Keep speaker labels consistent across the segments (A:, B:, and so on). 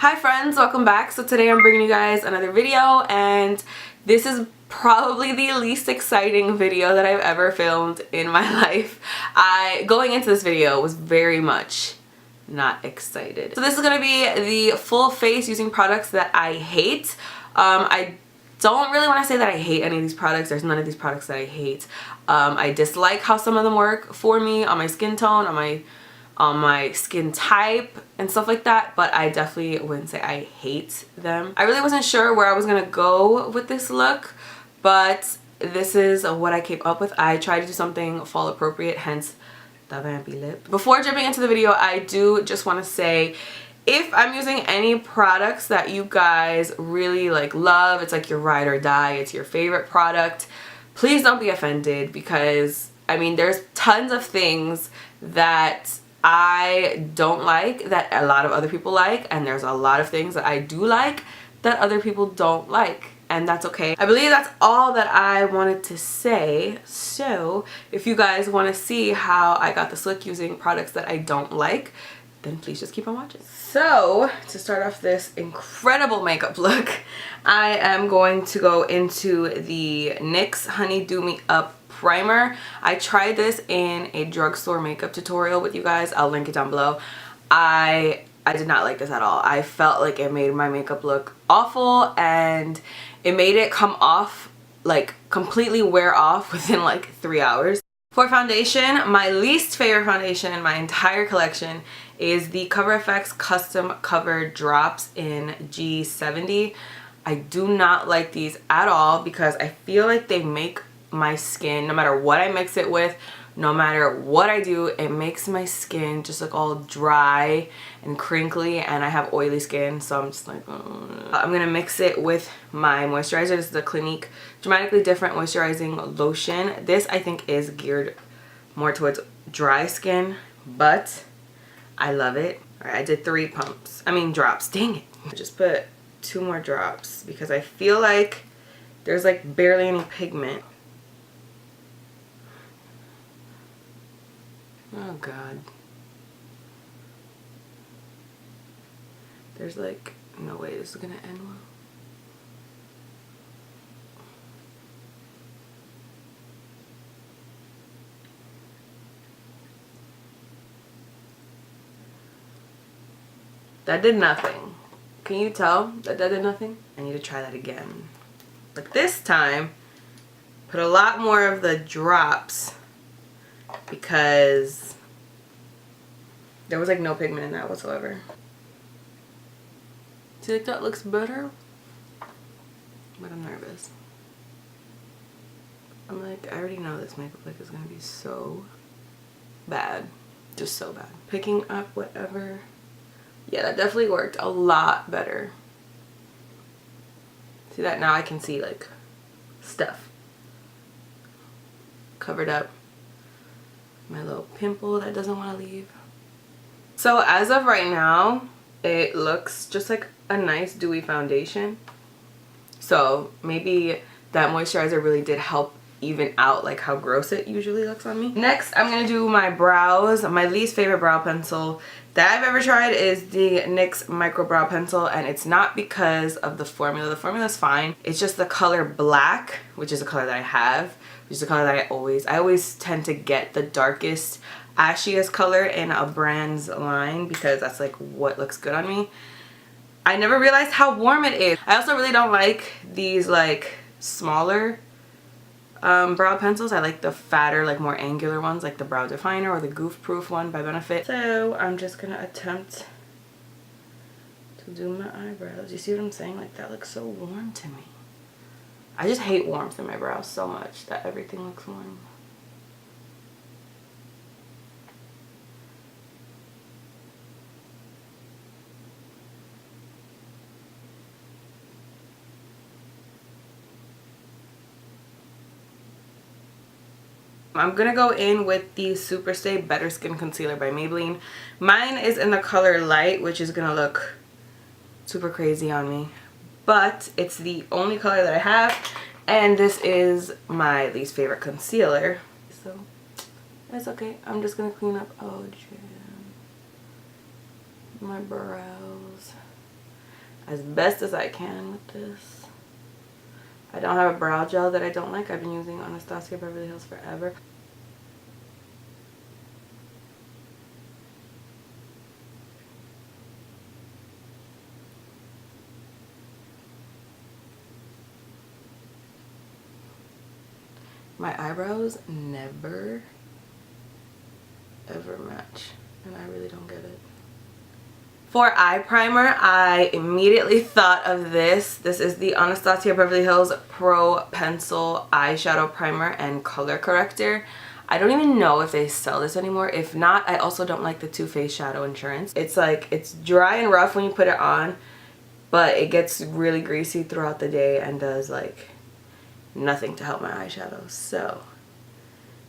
A: Hi friends, welcome back. So today I'm bringing you guys another video, and this is probably the least exciting video that I've ever filmed in my life. Going into this video was very much not excited. So this is going to be the full face using products that I hate. I don't really want to say that I hate any of these products. There's none of these products that I hate. I dislike how some of them work for me on my skin tone, on my skin type and stuff like that, but I definitely wouldn't say I hate them. I really wasn't sure where I was gonna go with this look, but this is what I came up with. I tried to do something fall appropriate, hence the vampy lip. Before jumping into the video, I do just want to say, if I'm using any products that you guys really love, it's like your ride or die, it's your favorite product, please don't be offended, because I mean there's tons of things that I don't like that a lot of other people like, and there's a lot of things that I do like that other people don't like, and that's okay. I believe that's all that I wanted to say. So if you guys want to see how I got this look using products that I don't like, then please just keep on watching. So to start off this incredible makeup look, I am going to go into the NYX Honey Do Me Up primer. I tried this in a drugstore makeup tutorial with you guys. I'll link it down below. I did not like this at all. I felt like it made my makeup look awful, and it made it come off, like completely wear off within like 3 hours. For foundation, my least favorite foundation in my entire collection is the Cover FX Custom Cover Drops in G70. I do not like these at all because I feel like they make my skin, no matter what I mix it with, no matter what I do, it makes my skin just look all dry and crinkly, and I have oily skin, so I'm just like, I'm gonna mix it with my moisturizer. This is the Clinique Dramatically Different Moisturizing Lotion. This I think is geared more towards dry skin, but I love it. Alright, I did 3 drops, dang it. I just put 2 more drops because I feel like there's like barely any pigment. Oh god. There's like no way this is gonna end well. That did nothing. Can you tell that did nothing? I need to try that again. But this time, put a lot more of the drops because there was like no pigment in that whatsoever. Do you think that looks better? But I'm nervous. I'm like, I already know this makeup look is gonna be so bad. Just so bad. Picking up whatever. Yeah, that definitely worked a lot better. See that? Now I can see like stuff covered up. My little pimple that doesn't want to leave. So as of right now, it looks just like a nice dewy foundation. So maybe that moisturizer really did help even out like how gross it usually looks on me. Next, I'm gonna do my brows. My least favorite brow pencil that I've ever tried is the NYX MicroBrow pencil, and it's not because of the formula. The formula is fine. It's just the color black, which is the color that I have, which is the color that I always tend to get the darkest, ashiest color in a brand's line because that's like what looks good on me. I never realized how warm it is. I also really don't like these like smaller brow pencils. I like the fatter, like more angular ones, like the Brow Definer or the Goof Proof one by Benefit. So I'm just gonna attempt to do my eyebrows. You see what I'm saying? Like that looks so warm to me. I just hate warmth in my brows so much that everything looks warm. I'm gonna go in with the Superstay Better Skin Concealer by Maybelline. Mine is in the color Light, which is gonna look super crazy on me, but it's the only color that I have, and this is my least favorite concealer, so that's okay. I'm just gonna clean up my brows. as best as I can with this. I don't have a brow gel that I don't like. I've been using Anastasia Beverly Hills forever. My eyebrows never ever match, and I really don't get it. For eye primer, I immediately thought of this. This is the Anastasia Beverly Hills Pro Pencil Eyeshadow Primer and Color Corrector. I don't even know if they sell this anymore. If not, I also don't like the Too Faced Shadow Insurance. It's like, it's dry and rough when you put it on, but it gets really greasy throughout the day and does like nothing to help my eyeshadows. So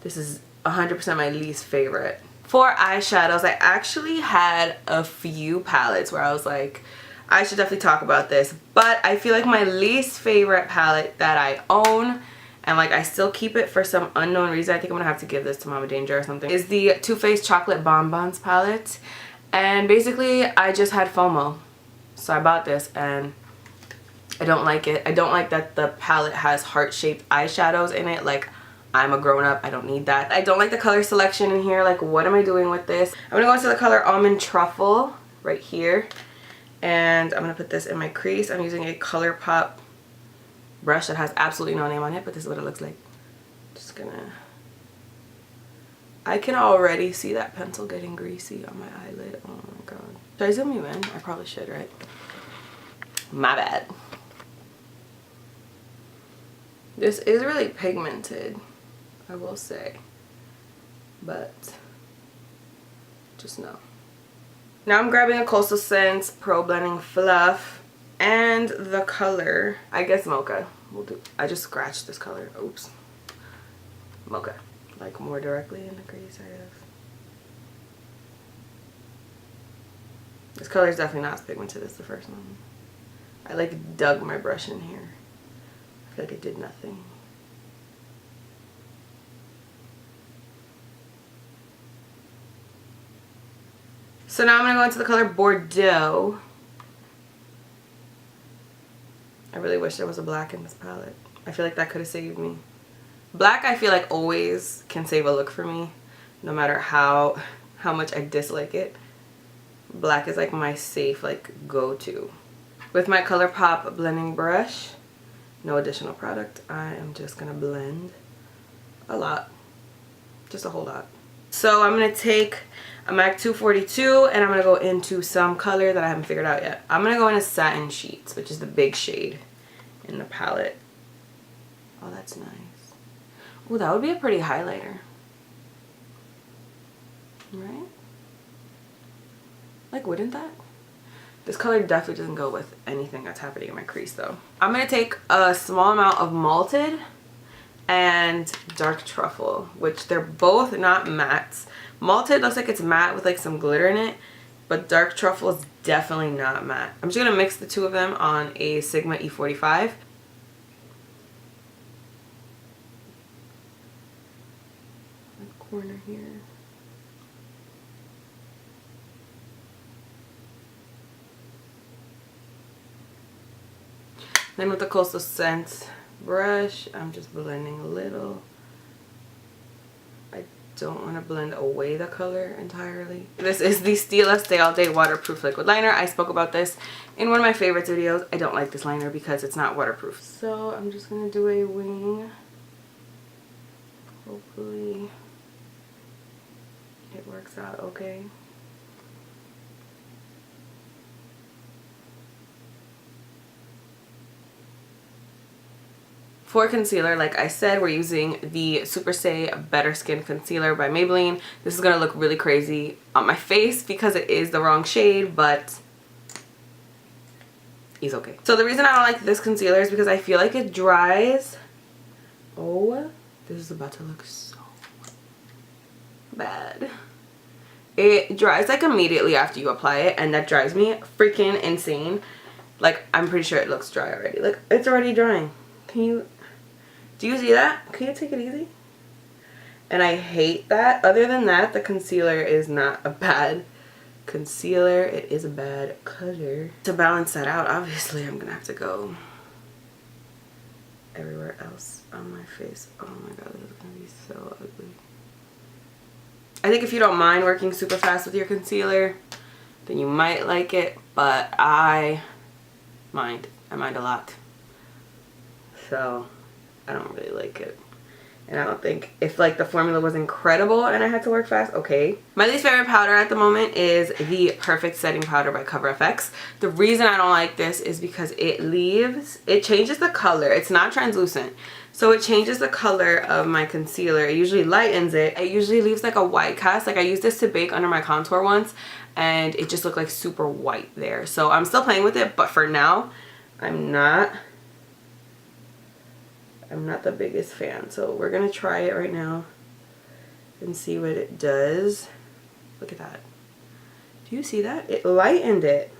A: this is 100% my least favorite. For eyeshadows, I actually had a few palettes where I was like, I should definitely talk about this, but I feel like my least favorite palette that I own, and like I still keep it for some unknown reason, I think I'm gonna have to give this to Mama Danger or something, is the Too Faced Chocolate Bonbons palette. And basically I just had FOMO, so I bought this and I don't like it. I don't like that the palette has heart-shaped eyeshadows in it. Like, I'm a grown-up, I don't need that. I don't like the color selection in here. Like, what am I doing with this? I'm gonna go into the color Almond Truffle right here, and I'm gonna put this in my crease. I'm using a ColourPop brush that has absolutely no name on it, but this is what it looks like. Just gonna, I can already see that pencil getting greasy on my eyelid. Oh my god. Should I zoom you in? I probably should, right? My bad. This is really pigmented, I will say, but just know. Now I'm grabbing a Coastal Scents Pro Blending Fluff and the color, I guess Mocha will do. I just scratched this color, oops. Mocha, like more directly in the crease, I guess. This color is definitely not as pigmented as the first one. I like dug my brush in here. I feel like it did nothing. So now I'm going to go into the color Bordeaux. I really wish there was a black in this palette. I feel like that could have saved me. Black, I feel like always can save a look for me, no matter how much I dislike it. Black is like my safe, like, go-to. With my ColourPop blending brush, no additional product, I am just gonna blend a lot, just a whole lot. So I'm gonna take a MAC 242 and I'm gonna go into some color that I haven't figured out yet. I'm gonna go into Satin Sheets, which is the big shade in the palette. Oh, that's nice. Oh, that would be a pretty highlighter, right? Like, wouldn't that? This color definitely doesn't go with anything that's happening in my crease though. I'm going to take a small amount of Malted and Dark Truffle, which they're both not mattes. Malted looks like it's matte with like some glitter in it, but Dark Truffle is definitely not matte. I'm just going to mix the two of them on a Sigma E45. Corner here. Then with the Coastal Scents brush, I'm just blending a little. I don't want to blend away the color entirely. This is the Stila Stay All Day Waterproof Liquid Liner. I spoke about this in one of my favorites videos. I don't like this liner because it's not waterproof. So I'm just going to do a wing. Hopefully it works out okay. For concealer, like I said, we're using the Super Stay Better Skin Concealer by Maybelline. This is going to look really crazy on my face because it is the wrong shade, but it's okay. So the reason I don't like this concealer is because I feel like it dries. Oh, this is about to look so bad. It dries like immediately after you apply it, and that drives me freaking insane. Like, I'm pretty sure it looks dry already. Like, it's already drying. Do you see that? Can you take it easy? And I hate that. Other than that, the concealer is not a bad concealer. It is a bad color. To balance that out, obviously I'm gonna have to go everywhere else on my face. Oh my god, this is gonna be so ugly. I think if you don't mind working super fast with your concealer, then you might like it, but I mind. I mind a lot. So I don't really like it. And I don't think, if like the formula was incredible and I had to work fast, okay. My least favorite powder at the moment is the Perfect Setting Powder by CoverFX. The reason I don't like this is because it changes the color. It's not translucent. So it changes the color of my concealer. It usually lightens it. It usually leaves like a white cast. Like I used this to bake under my contour once and it just looked like super white there. So I'm still playing with it, but for now, I'm not the biggest fan. So we're gonna try it right now and see what it does. Look at that. Do you see that? It lightened it.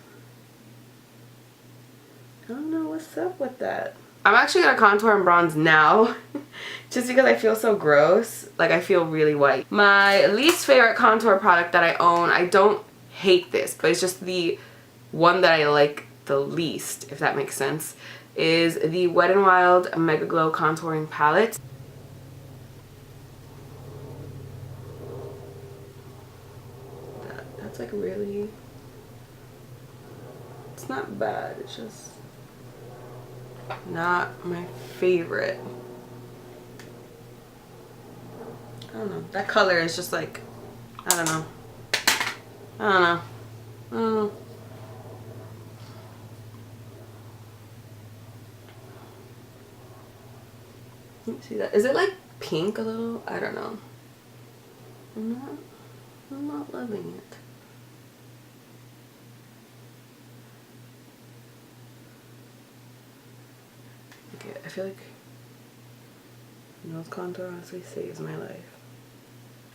A: I don't know what's up with that. I'm actually gonna contour and bronze now just because I feel so gross. Like I feel really white. My least favorite contour product that I own, I don't hate this, but it's just the one that I like the least, if that makes sense, is the Wet n Wild Mega Glow Contouring Palette. That's like really, it's not bad, it's just not my favorite. I don't know, that color is just like, I don't know. I don't know. I don't know. Let me see that. Is it like pink a little? I don't know. I'm not loving it. Okay, I feel like nose contour honestly saves my life.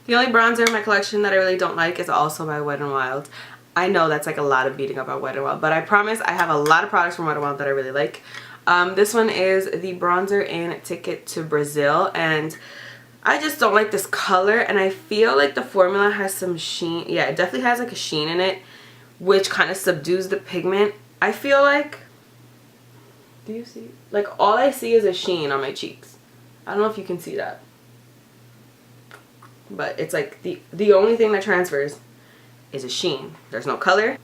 A: The only bronzer in my collection that I really don't like is also by Wet n Wild. I know that's like a lot of beating up on Wet n Wild, but I promise I have a lot of products from Wet n Wild that I really like. This one is the bronzer in Ticket to Brazil, and I just don't like this color, and I feel like the formula has some sheen. Yeah, it definitely has like a sheen in it, which kind of subdues the pigment. I feel like, do you see? Like all I see is a sheen on my cheeks. I don't know if you can see that, but it's like the only thing that transfers is a sheen. There's no color.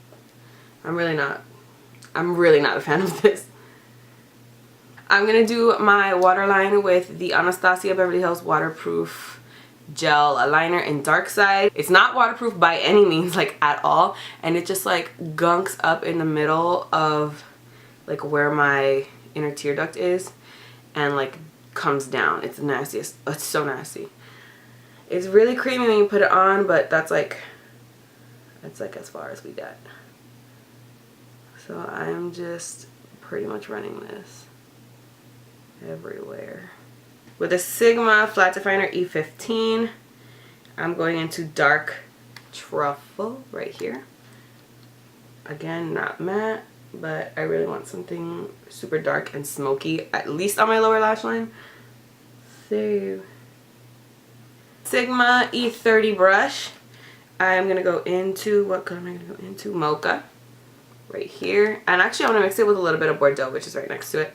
A: I'm really not a fan of this. I'm going to do my waterline with the Anastasia Beverly Hills Waterproof Gel Liner in Darkside. It's not waterproof by any means, like at all, and it just like gunks up in the middle of like where my inner tear duct is and like comes down. It's the nastiest. It's so nasty. It's really creamy when you put it on, but that's like as far as we get. So I'm just pretty much running this everywhere. With a Sigma Flat Definer E15, I'm going into Dark Truffle right here. Again, not matte, but I really want something super dark and smoky, at least on my lower lash line. So, Sigma E30 brush. I'm going to go into, what color am I going to go into? Mocha. Right here. And actually I want to mix it with a little bit of Bordeaux, which is right next to it,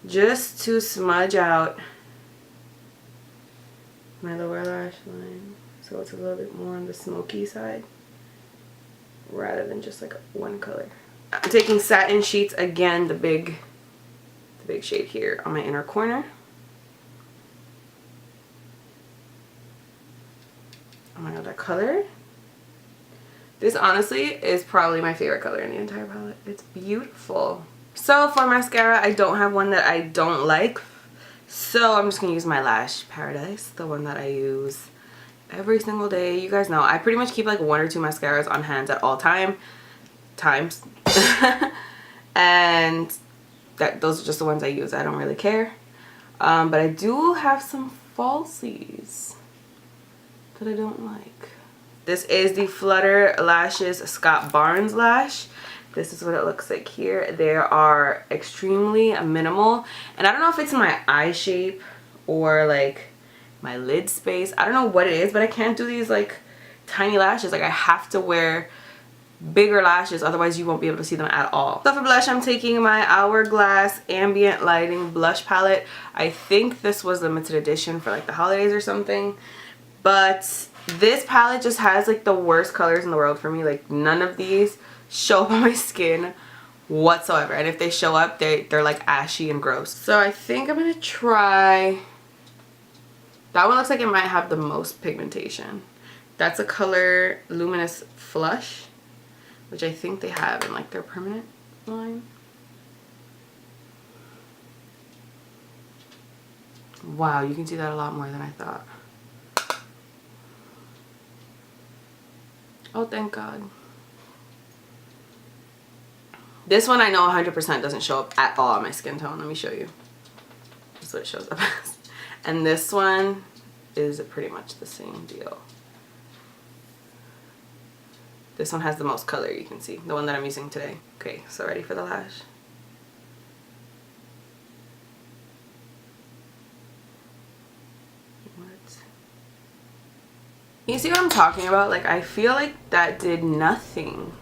A: just to smudge out my lower lash line so it's a little bit more on the smoky side rather than just like one color. I'm taking Satin Sheets again, the big shade here on my inner corner. Oh my god, that color. This honestly is probably my favorite color in the entire palette. It's beautiful. So for mascara, I don't have one that I don't like. So I'm just going to use my Lash Paradise, the one that I use every single day. You guys know, I pretty much keep like 1 or 2 mascaras on hand at all times. And those are just the ones I use. I don't really care. But I do have some falsies that I don't like. This is the Flutter Lashes Scott Barnes Lash. This is what it looks like here. They are extremely minimal. And I don't know if it's my eye shape or like my lid space. I don't know what it is, but I can't do these like tiny lashes. Like I have to wear bigger lashes, otherwise you won't be able to see them at all. So for blush, I'm taking my Hourglass Ambient Lighting Blush Palette. I think this was limited edition for like the holidays or something. But this palette just has like the worst colors in the world for me. Like none of these show up on my skin whatsoever. And if they show up, they're like ashy and gross. So I think I'm gonna try... That one looks like it might have the most pigmentation. That's a color Luminous Flush, which I think they have in like their permanent line. Wow, you can see that a lot more than I thought. Oh, thank God. This one I know 100% doesn't show up at all on my skin tone. Let me show you. That's what it shows up as. And this one is pretty much the same deal. This one has the most color, you can see. The one that I'm using today. Okay, so ready for the lash? You see what I'm talking about? Like I feel like that did nothing.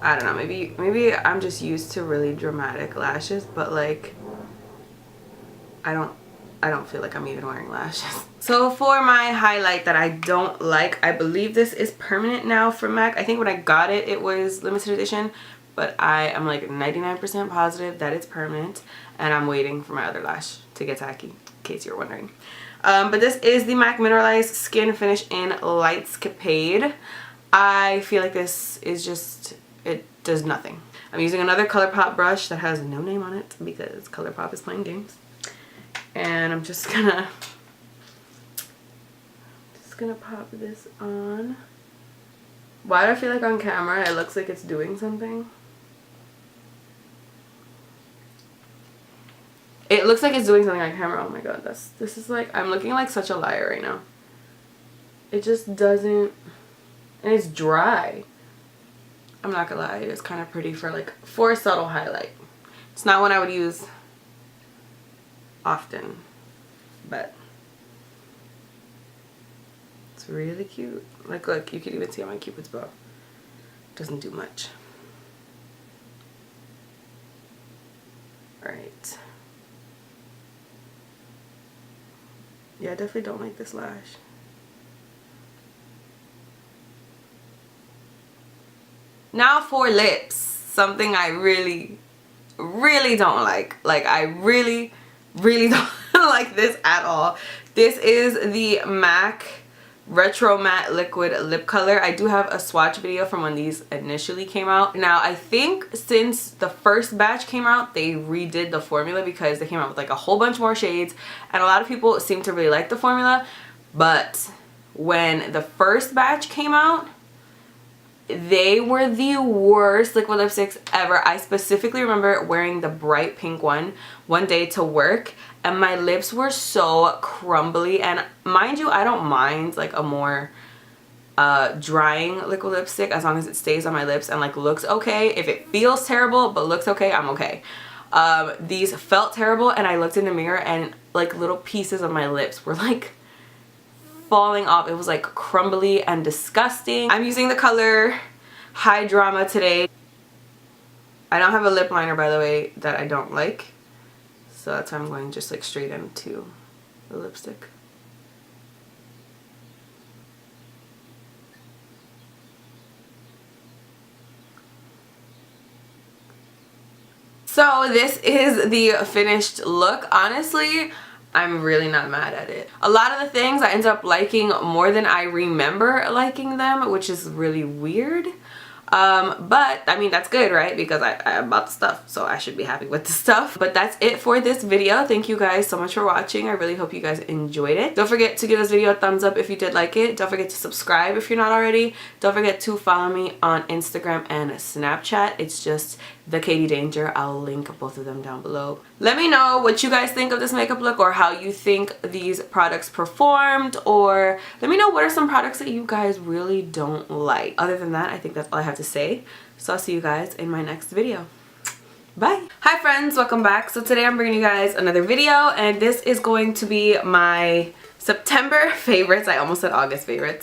A: I don't know, maybe I'm just used to really dramatic lashes, but like I don't feel like I'm even wearing lashes. So for my highlight that I don't like, I believe this is permanent now from MAC. I think when I got it, it was limited edition, but I am like 99% positive that it's permanent, and I'm waiting for my other lash to get tacky, in case you're wondering. But this is the MAC Mineralized Skin Finish in Lightscapade. I feel like this is just, it does nothing. I'm using another ColourPop brush that has no name on it because ColourPop is playing games. And I'm just gonna pop this on. Why do I feel like on camera it looks like it's doing something? It looks like it's doing something on camera. Oh my god, this is like, I'm looking like such a liar right now. It just doesn't, and it's dry. I'm not gonna lie, it's kind of pretty for a subtle highlight. It's not one I would use often, but it's really cute. Like look, you can even see on my Cupid's bow. Doesn't do much. Alright. Yeah, I definitely don't like this lash. Now for lips. Something I really don't like. Like I really don't like this at all. This is the MAC Retro Matte Liquid Lip Color. I do have a swatch video from when these initially came out. Now I think since the first batch came out, they redid the formula because they came out with like a whole bunch more shades, and a lot of people seem to really like the formula. But when the first batch came out, they were the worst liquid lipsticks ever. I specifically remember wearing the bright pink one day to work, and my lips were so crumbly. And mind you, I don't mind like a more drying liquid lipstick as long as it stays on my lips and like looks okay. If it feels terrible but looks okay, I'm okay. These felt terrible, and I looked in the mirror and like little pieces of my lips were like falling off. It was like crumbly and disgusting. I'm using the color High Drama today. I don't have a lip liner, by the way, that I don't like, so that's why I'm going just like straight into the lipstick. So this is the finished look. Honestly, I'm really not mad at it. A lot of the things I end up liking more than I remember liking them, which is really weird. But I mean, that's good, right? Because I bought the stuff, so I should be happy with the stuff. But that's it for this video. Thank you guys so much for watching. I really hope you guys enjoyed it. Don't forget to give this video a thumbs up if you did like it. Don't forget to subscribe if you're not already. Don't forget to follow me on Instagram and Snapchat. It's just the Katie Danger. I'll link both of them down below. Let me know what you guys think of this makeup look, or how you think these products performed, or let me know what are some products that you guys really don't like. Other than that, I think that's all I have to say. So I'll see you guys in my next video. Bye. Hi friends, welcome back. So today I'm bringing you guys another video, and this is going to be my September favorites. I almost said August favorites.